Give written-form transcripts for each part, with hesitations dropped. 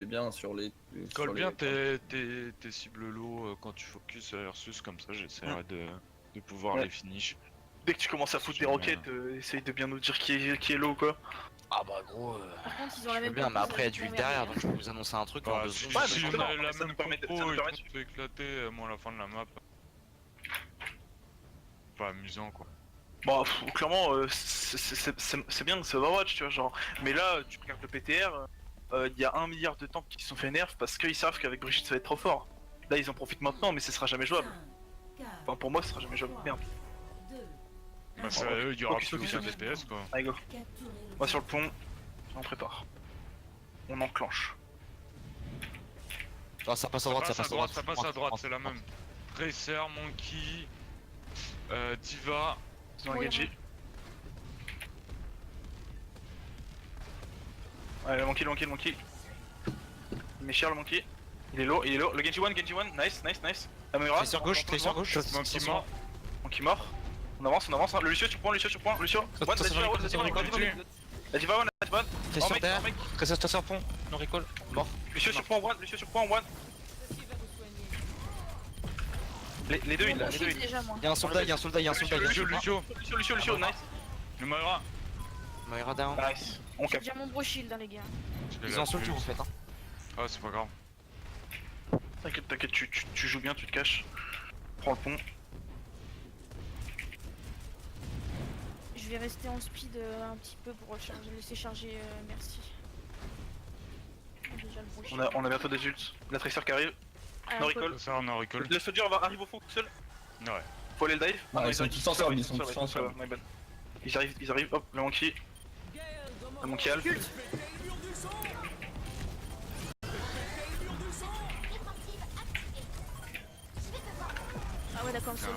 bien sur les. Colle sur bien les- tes cibles low quand tu focus versus, comme ça j'essaierai de pouvoir Ouais. les finish. Dès que tu commences à foutre des roquettes, essaye de bien nous dire qui est low quoi. Ah bah gros, Par contre, ils ont je la veux même bien, mais compo, après il y a ça du va heal être derrière, emmerdé. donc je peux vous annoncer un truc en Bah, 2 si secondes. Ouais, si mais on justement, a la ça même nous permet de- compo ça nous et permet qu'on se fait éclater, moi à la fin de la map. Pas amusant quoi. Bon, clairement, c'est bien, c'est Overwatch, tu vois, genre. Mais là, tu regardes le PTR, il y a 1 milliard de tanks qui se sont fait nerf parce qu'ils savent qu'avec Brigitte ça va être trop fort. Là, ils en profitent maintenant, mais ce sera jamais jouable. Enfin, pour moi, ce sera jamais jouable. Merde. Bah ça, il y aura plus aucun DPS quoi. Allez, go. On va sur le pont, on prépare. On enclenche. Ah, ça passe à droite, ça passe à droite. Ça passe à droite, c'est la même. Tracer, Monkey, Diva. Ils ont un Oui, Genji. Ouais, le monkey. Il met cher le monkey. Il est low. Le Genji one, nice. La Moira. Tracer gauche, Monkey mort. Monkey mort. On avance. Hein. Le Lucio sur point. Lucio. One, la Diva one. Tracer derrière, Tracer pont, non recall, mort. Lucio sur point, one. Les deux, il Bon, a. je suis déjà moi. Il y a un soldat. Lucio, nice. Le Moira. Moira down. Nice. On J'ai cap. déjà mon bro shield, hein, les gars. Ils ont un soldat en fait. Hein. Ah c'est pas grave. T'inquiète, tu joues bien, tu te caches. Prends le pont. Je vais rester en speed un petit peu pour laisser charger, merci. Déjà le bro shield. On a bientôt des ults. La Tracer qui arrive. Ah, No un peu. recall. Ça on a recall. Le soldier arrive au fond tout seul. Ouais. Faut aller le dive. Ah, non, ils sont tous ensemble, ils sont tous ouais, ensemble. my bad. Ils arrivent, hop, le monkey. Le monkey half. Ah ouais, d'accord, c'est là.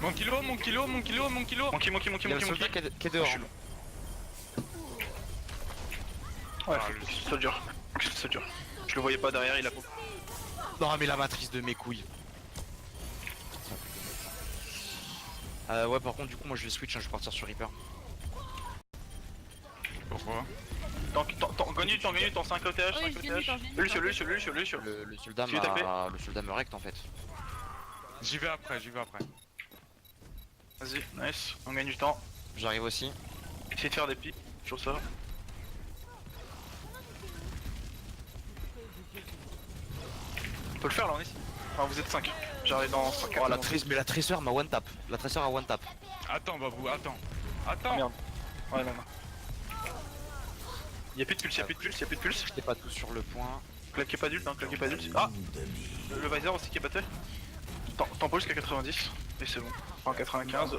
Monkey low. Monkey, Il y a le soldat qui est dehors. Ouais, Ah, focus sur le soldier. Je le voyais pas derrière, il a beaucoup. Non mais la matrice de mes couilles. Ouais par contre du coup moi je vais switch, hein, je vais partir sur Reaper. Pourquoi? Gagne du temps, 5 OTH, Oui, 5 j'ai vu, OTH. j'ai vu. Lucio. Le soldat Tu veux taper me rect en fait. J'y vais après. Vas-y, nice, on gagne du temps. J'arrive aussi. Essayez de faire des pics sur ça. On peut le faire là, on est ici. Enfin, vous êtes 5. J'arrive dans 5. Oh la Tracer m'a one tap. La Tracer a one tap. Attends Babou, attends. Ah, merde. Ouais, non. Y'a plus de pulse, J'étais pas tout sur le point. Claquez pas d'ult. Ah, le visor aussi qui est battu. T'en pulse qu'à 90. Et c'est bon. En 95.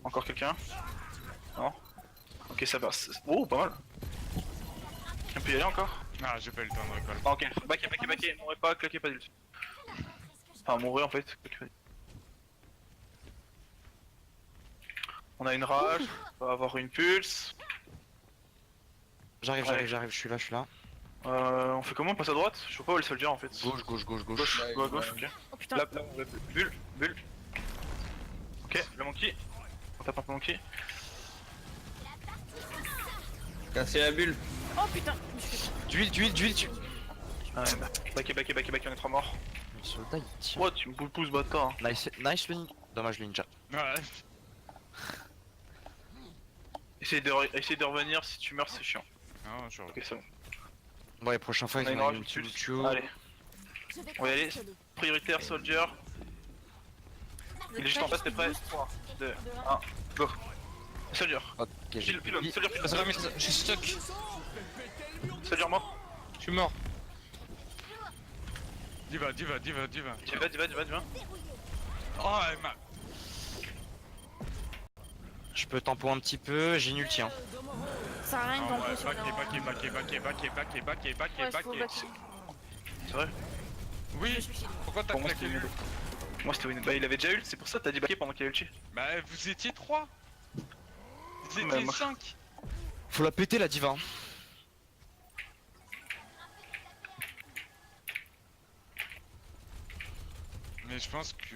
Encore quelqu'un? Non. Ok, ça passe. Oh, pas mal. On peut y aller encore? Ah j'ai pas eu le temps de recall. Ah, ok. Backé. Mourrez pas, claquez pas d'ult. Enfin, mourrez en fait. Claquez pas d'ult. On a une rage. On va avoir une pulse. J'arrive, je suis là. On fait comment? On passe à droite? Je sais pas où est le soldier en fait. Gauche. Gauche, ok. Oh putain. Là, bulle. Ok, le monkey. On tape un peu le monkey. Casser la bulle. Oh putain. Je me suis fait- D'huile. Ah, backé, on est 3 morts. Le soldat il tire. Oh, tu me pousses bâtard. Nice le ninja. Dommage le ninja. Ouais. Essaye de revenir, si tu meurs c'est chiant. Non, je Ok, c'est bon. Bon les prochains fights On a on une a rage, une pulse. Lucio. Allez, on va y aller. Prioritaire soldier. Il est juste en face, t'es prêt? 3, 2, 1, go. Soldier. Ok j'ai Pylône, soldier pylône. Ça va mais je suis stuck. Soldier mort. Je suis mort. Diva. Diva. Oh elle m'a... Je peux tempo un petit peu, j'ai une ulti hein. Ça sert à rien de Non, camper ouais, sur backé. C'est vrai? Oui, pourquoi t'as Pour moi claqué c'était lui? une Moi c'était win. Bah il avait déjà ult, c'est pour ça que t'as dit backé pendant qu'il a ulti. Bah vous étiez 3. Vous Mais étiez moi- 5. Faut la péter la diva. Mais je pense que...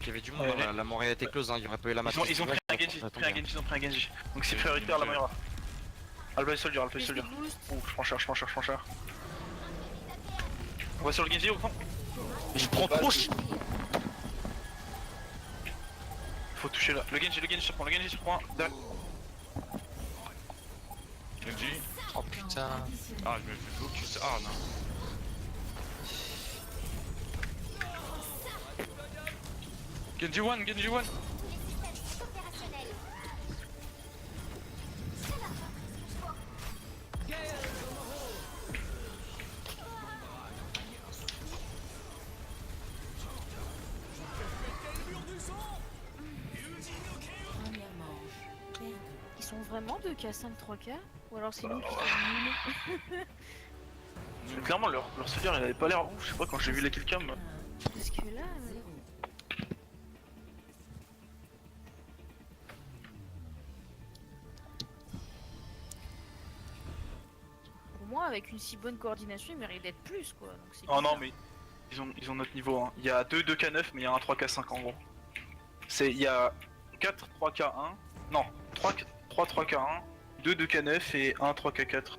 Il y avait du monde, hein, la Montréal était close, hein, il y aurait pas eu la matrice. Ils ont pris un Genji, Donc c'est prioritaire la Moira. Alpha Soldier, Alpha Plus Soldier. de boost. Ouh, je prends cher, je prends cher, je prends cher. On va sur le Genji au fond. Je prends trop ch... Faut toucher là. Le Genji surprend, le Genji surprend. Genji. Oh putain. Ah, je me fais focus hard. Hein. Genji one, Genji one. Ils sont vraiment 2K5 3K? Ou alors c'est nous qui sommes nuls? Clairement, leur soldier il avait pas l'air ouf. Je sais pas, quand j'ai vu les killcam. Parce que là. Pour moi, avec une si bonne coordination, il mérite d'être plus quoi. Donc c'est Oh non, bizarre. mais ils ont notre niveau. Hein. Il y a 2 2K9, mais il y a un 3K5 en gros. Il y a 4 3K1. Non, 3 3K1, 2 2K9 et 1 3K4.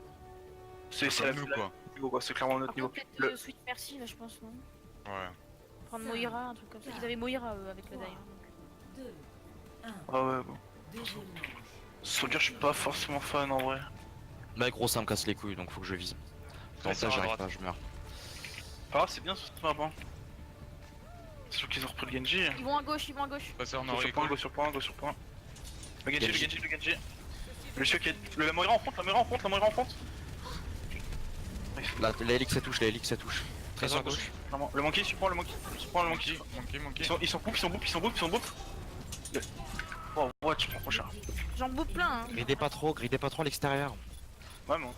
C'est Comme la nous la- quoi. niveau quoi, c'est clairement notre Par niveau. contre, Le- peut-être Switch Merci là, je pense, non? Ouais. Prendre Moira, un truc comme ça. Ils avaient Moira avec le Dire. Ah ouais, bon. Soldier, je suis pas forcément fan en vrai. Bah gros ça me casse les couilles donc faut que je vise. Dans Très ça à j'arrive droite. pas, je meurs. Ah, c'est bien ce map hein. C'est sûr qu'ils ont repris le Genji. Ils vont à gauche, ils vont à gauche. Passer en Go sur aurait point, go sur point, go sur point. Le Genji, le Genji. Genji, le Genji. Le Shio qui est. La Moira en front, la Moira en front, la Moira en front. Là, la Helix ça touche, la Helix ça touche. Très sur gauche. Vraiment. Le Monkey, surprend le Monkey. Surprend le Monkey. Monkey. Ils sont boop, ils sont boop, ils sont boop, ils sont boop. Oh, what, je prends trop cher. J'en bouffe plein, hein. Gridez pas trop à l'extérieur. Ouais, bon.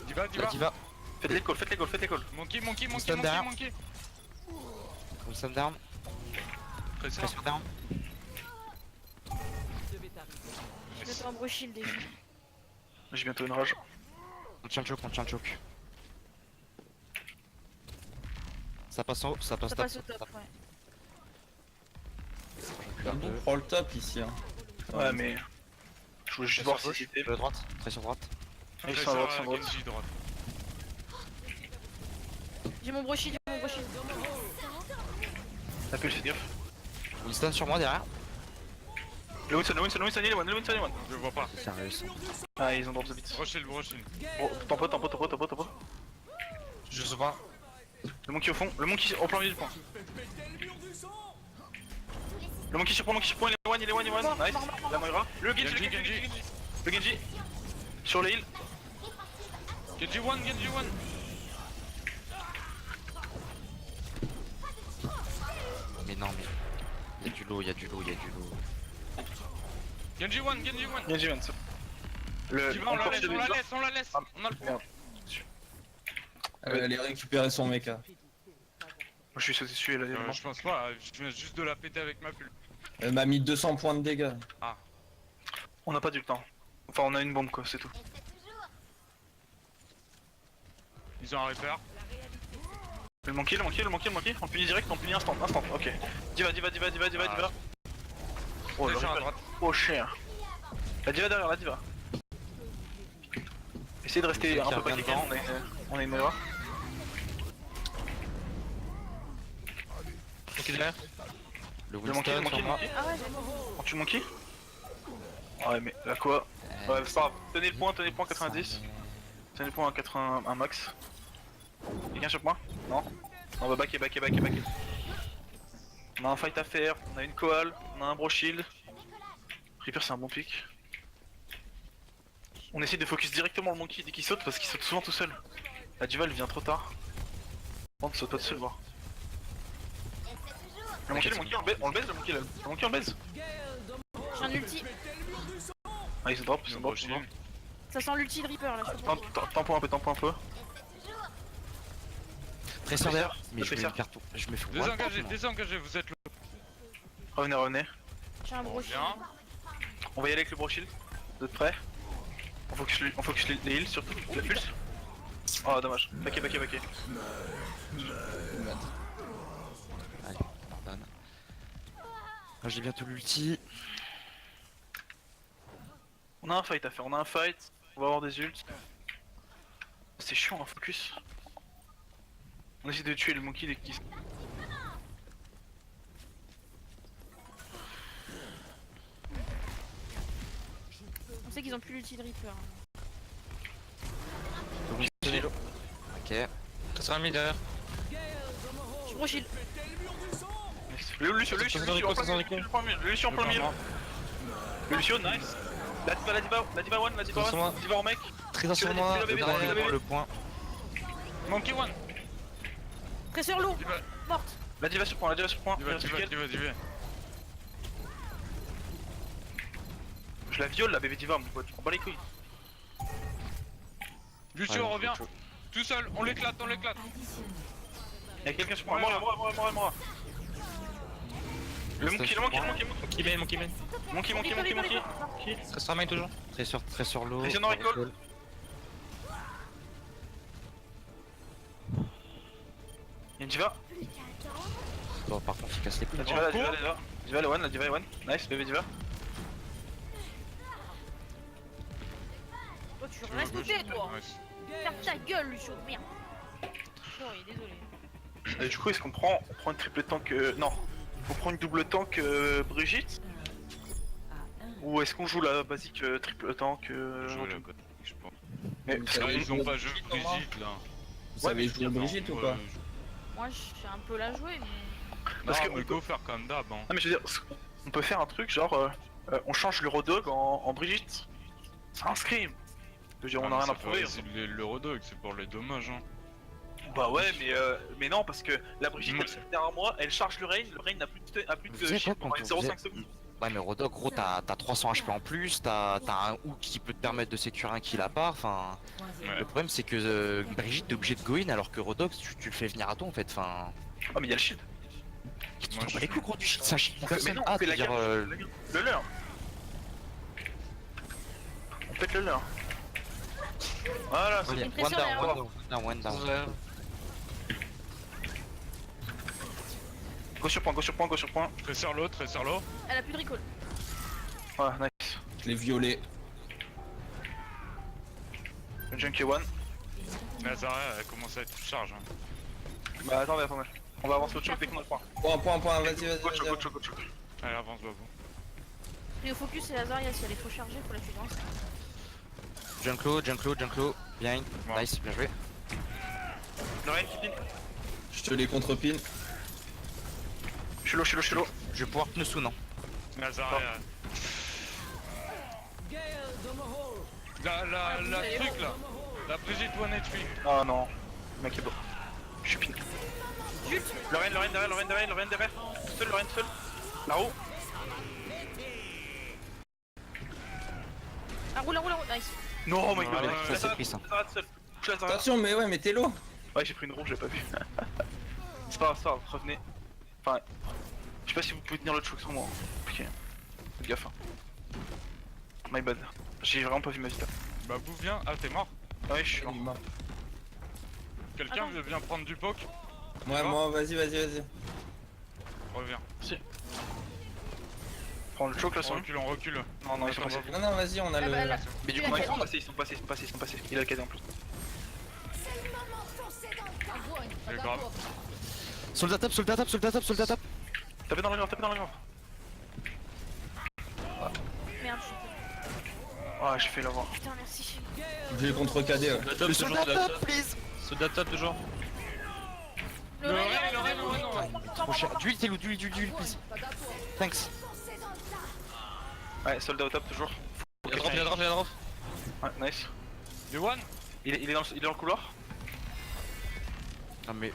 Diva, La Diva. diva, Faites les calls, faites les calls, faites les calls. Monkey. Stun derrière. Monkey. Wilson down, Très très sur down. Je vais un gros shield déjà. J'ai bientôt une rage. On tient le choke. Ça passe en haut, ça passe Ça top. passe au top, ouais. On prend le top ici. Hein. Ouais, mais. Je voulais juste voir si c'était. De droite, très sur droite. Ils Très sont à droite, ils sont à droite. Genji droite. J'ai mon gros shield, j'ai mon gros shield. Appelle, fais gaffe. Winston sur moi derrière. Le Winston, il est one, le Winston, il est one. Je vois pas. Sérieux ça. Ah, ils ont drop the beat. Rochelle. Oh, tempo. Je sais pas. Le Monkey au fond, le Monkey au plein milieu du point. Le Monkey surprend, il est one. Nice. La Moira. Le Genji. Le Genji. Sur les heals. Genji one. Mais non mais. Il y a du lot. Genji one. Genji one. Le. Diva, on la laisse. On a le point. Elle est récupérer son mecha. Je suis sauté dessus, elle a Je pense pas, je viens juste de la péter avec ma pull. Elle m'a mis 200 points de dégâts. On n'a pas du temps. Enfin, on a une bombe quoi, c'est tout. Ils ont un repère. Le Monkey. On punit direct, on punit instant. Ok. Diva. Oh, le Très à Reaper. droite. Oh, cher. La Diva derrière, la Diva. Essayez de rester un peu Qui revient backé quand on a une Moira. Ok, derrière. Le Le Monkey, Winston sur moi. Ah ouais, j'aime. On tue Monkey. Ouais, mais la quoi. Ouais, c'est pas grave. Tenez le point 90. Tenez le point à 81 max. Quelqu'un sur moi? Non. On va backer. On a un fight à faire, on a une koal, on a un bro shield. Reaper c'est un bon pick. On essaie de focus directement le Monkey dès qu'il saute parce qu'il saute souvent tout seul. La Diva elle vient trop tard. On ne saute pas tout seul voir. Le Monkey on le baise le Monkey on le baise. J'ai un ulti. Ah ils se drop, Ça sent l'ulti de Reaper là, je sais pas pourquoi. Tempo un peu. Très sur derrière. Mais je Très mets sur. une carton. Je me fais one tap, moi. Désengagez, vous êtes là. Revenez. J'ai un On gros shield. revient. On va y aller avec le bro shield. Vous êtes prêts? On focus les heals surtout. La pulse. Oh dommage. Backé. Allez, pardonne. Là j'ai bientôt l'ulti. On a un fight à faire, On va avoir des ults. C'est chiant un focus. On essaie de tuer le monkey dès qu'il... On sait qu'ils ont plus l'ulti de Reaper. Ok. Ça sera mis derrière. Je gros shield. Lucio en plein milieu. Lucio, nice. La diva one, diva en mec. Très sur moi. bébé, Devant le point. Monkey one. Presseur lourd. Diva. Morte. La diva sur point, Diva. Je la viole la bébé diva mon pote, on bat les couilles. Lucio, revient. Tout seul, on l'éclate. Y'a quelqu'un sur point, moi. Le monkey. Monkey. Ça sera main toujours. Très sur l'eau. Vision en recall. Y'a une diva. Bon, par contre, il casse les couilles. La diva est one. Nice bébé diva. Toi tu restes côté toi. Ferme ta gueule Lucio, merde. Sorry, désolé. Et du coup est-ce qu'on prend une triple tank non. On prend une double tank Brigitte. Ou est-ce qu'on joue la basique triple tank Mais parce que Ils ont pas joué Brigitte là. Vous savez jouer Brigitte ou pas? Moi je sais un peu la jouer mais... Parce que on peut faire comme d'hab. non mais je veux dire, on peut faire un truc genre on change l'Eurodog en Brigitte. C'est un scream. Je veux dire, on a rien à prouver. L'Eurodog, c'est pour les dommages. Hein. Bah ouais mais non parce que la Brigitte elle se fait derrière moi, elle charge le Rain n'a plus de shield pendant 0,5 secondes. Ouais mais Rodog gros t'as 300 HP en plus, t'as un hook qui peut te permettre de sécurer un kill à part, enfin... Ouais. Le problème c'est que Brigitte t'es obligé de go in alors que Rodog tu le fais venir à toi en fait, enfin... Ah mais y'a le shield. Tu t'en bats les couilles gros du shit, ça shit Mais personne non, a on fait de la dire... gamme, le leur. On pète le leur. Voilà, c'est One pression derrière. one down. go sur point. Très sur l'eau. Elle a plus de recall. Ouais, nice. Je l'ai violé. Le junkie one. Nazara elle commence à être charge. Hein. Bah attendez. On va avancer au choc dès qu'on a le point. Point, vas-y. Go choc. Allez, avance, Babou. Et au focus c'est Lazaria, si elle est trop chargée faut la tuer dans ça. Junklo, bien, Ouais. nice, bien joué. Lorraine qui pin. Je te les contre-pin. Je suis low. Je vais pouvoir pneus non. Nazara. La truc là. La Brigitte One HP. Ah non. Le mec est beau. Je suis pin. Lorraine derrière. Seul. La roue. Ah roule, nice. Non mec, Ouais, ça c'est pris ça. Attention, mais t'es low. Ouais, j'ai pris une roue, j'ai pas vu. C'est pas grave, revenez. Enfin, je sais pas si vous pouvez tenir le choc sans moi. Ok, faites gaffe. Hein. My bad. J'ai vraiment pas vu ma vie là. Babou viens. Ah, t'es mort. Ouais, je suis mort. Quelqu'un Attends. veut bien prendre du poke? Moi, vas-y. Reviens. Prends le choc là, son. On recule. Non, ils sont passés. Non, vas-y, on a Ah bah, le... là. Mais du coup, non, ils sont passés. Il a le cadet en plus. C'est grave. Soldat top. Tapez dans la grave. Merde, je suis... Ah, j'ai fait l'avoir. Putain merci. J'ai contre KD, ouais. Le soldat top, please. Soldat top toujours. Le Rain, Trop cher. D'huile, please. Thanks. Ouais, soldat au top toujours. Il y a drop. Ouais, nice. Du one? Il est dans le couloir. Non mais...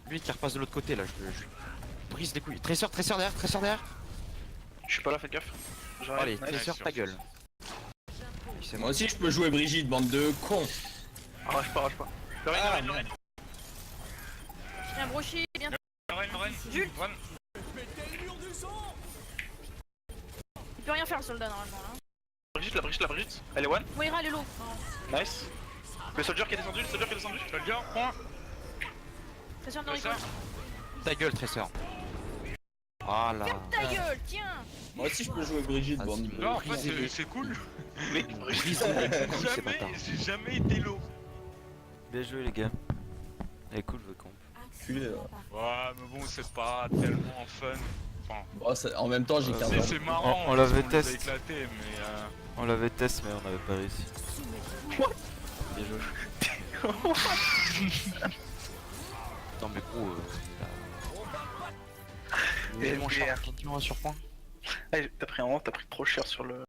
Lui qui repasse de l'autre côté là, je brise les couilles. Tresseur derrière. Je suis pas là, faites gaffe. J'arrive. Allez, Nice. Tresseur ta gueule. Moi aussi, je peux jouer Brigitte, bande de cons. Arrache pas. Lorraine. J'ai un brochet, bien. Lorraine. Jules. One. Il peut rien faire le soldat normalement là. Brigitte. Elle est one. Moira elle est low. Nice. Le soldier qui est descendu. Soldier, point. Pression de recall. Ta gueule, Tresseur. Voilà. Ta gueule, tiens. Moi aussi je peux jouer Brigitte, bon. Vas-y, Non, en fait, c'est cool. Mais Brise les couilles, c'est pas tard. J'ai jamais été lourd. Bien joué les gars. Elle est cool votre comp. Culé, là. Ouais, mais bon, c'est pas tellement fun. Enfin, Bon, en même temps j'ai 15 ans. c'est marrant. On l'avait parce qu'on les a test. éclatés, mais On l'avait test mais on n'avait pas réussi. Bien joué. Non mais gros, Et mon MDR. cher, effectivement un surpoint. t'as pris trop cher sur le...